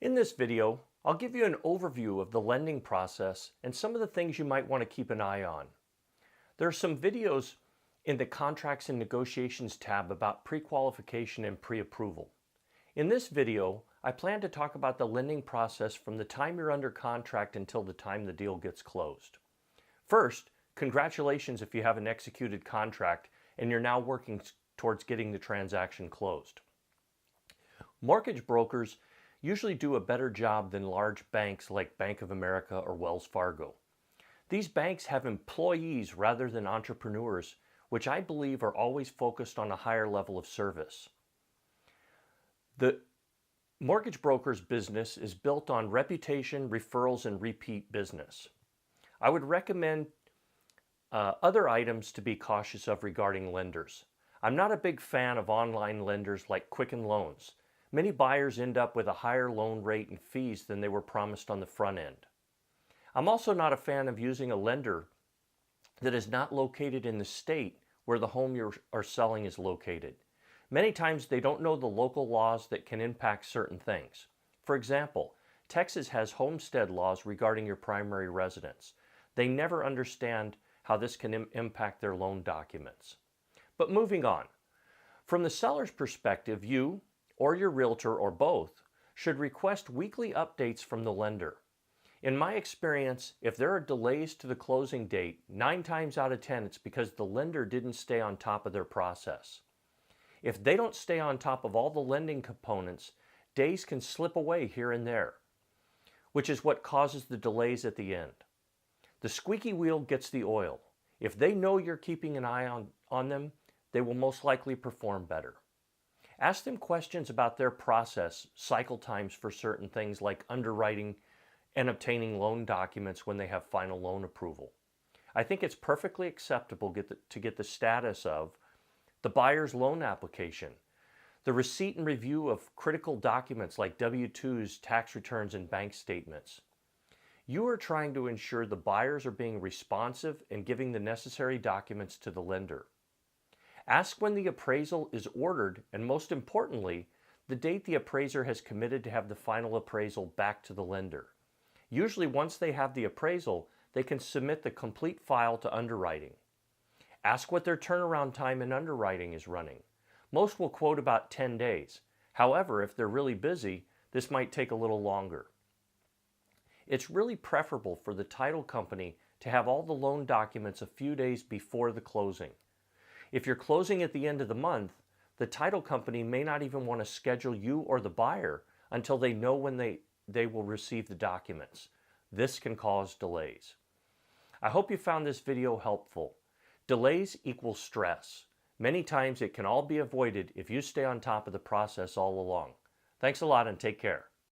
In this video, I'll give you an overview of the lending process and some of the things you might want to keep an eye on. There are some videos in the Contracts and Negotiations tab about pre-qualification and pre-approval. In this video, I plan to talk about the lending process from the time you're under contract until the time the deal gets closed. First, congratulations if you have an executed contract and you're now working towards getting the transaction closed. Mortgage brokers usually do a better job than large banks like Bank of America or Wells Fargo. These banks have employees rather than entrepreneurs, which I believe are always focused on a higher level of service. The mortgage broker's business is built on reputation, referrals, and repeat business. I would recommend other items to be cautious of regarding lenders. I'm not a big fan of online lenders like Quicken Loans. Many buyers end up with a higher loan rate and fees than they were promised on the front end. I'm also not a fan of using a lender that is not located in the state where the home you are selling is located. Many times they don't know the local laws that can impact certain things. For example, Texas has homestead laws regarding your primary residence. They never understand how this can impact their loan documents. But moving on, from the seller's perspective, you or your realtor or both should request weekly updates from the lender. In my experience, if there are delays to the closing date, 9 times out of 10 it's because the lender didn't stay on top of their process. If they don't stay on top of all the lending components, days can slip away here and there, which is what causes the delays at the end. The squeaky wheel gets the oil. If they know you're keeping an eye on them, they will most likely perform better. Ask them questions about their process, cycle times for certain things like underwriting and obtaining loan documents when they have final loan approval. I think it's perfectly acceptable to get the status of the buyer's loan application, the receipt and review of critical documents like W-2s, tax returns, and bank statements. You are trying to ensure the buyers are being responsive and giving the necessary documents to the lender. Ask when the appraisal is ordered, and most importantly, the date the appraiser has committed to have the final appraisal back to the lender. Usually once they have the appraisal, they can submit the complete file to underwriting. Ask what their turnaround time in underwriting is running. Most will quote about 10 days. However, if they're really busy, this might take a little longer. It's really preferable for the title company to have all the loan documents a few days before the closing. If you're closing at the end of the month, the title company may not even want to schedule you or the buyer until they know when they will receive the documents. This can cause delays. I hope you found this video helpful. Delays equal stress. Many times it can all be avoided if you stay on top of the process all along. Thanks a lot and take care.